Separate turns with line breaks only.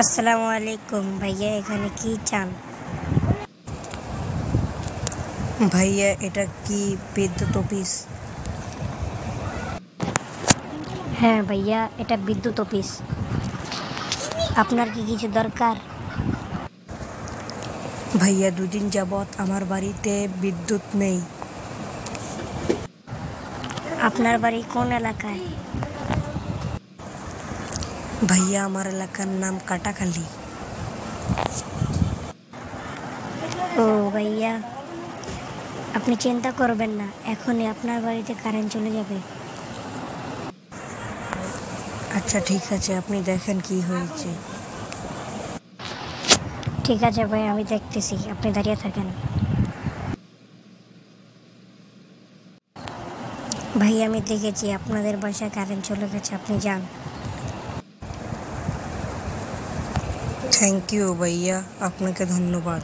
আসসালামু আলাইকুম ভাইয়া, এখানে কি চান?
ভাইয়া, এটা কি বিদ্যুৎ অফিস?
হ্যাঁ ভাইয়া, এটা বিদ্যুৎ অফিস। আপনার কি কিছু দরকার?
ভাইয়া, দুদিন যাবৎ আমার বাড়িতে বিদ্যুৎ নেই।
আপনার বাড়ি কোন এলাকায়?
ভাইয়া, আমার এলাকার নাম কাটাখালী।
ও ভাইয়া, আপনি চিন্তা করবেন না, এখনই আপনার বাড়িতে কারেন্ট চলে যাবে।
আচ্ছা ঠিক আছে, আপনি দেখেন কি হয়েছে।
ঠিক আছে ভাই, আমি দেখতেছি, আপনি দাঁড়িয়ে থাকেন। ভাই, আমি দেখেছি আপনাদের বাসায় কারেন্ট চলে গেছে, আপনি যান।
থ্যাংক ইউ ভাইয়া, আপনাকে ধন্যবাদ।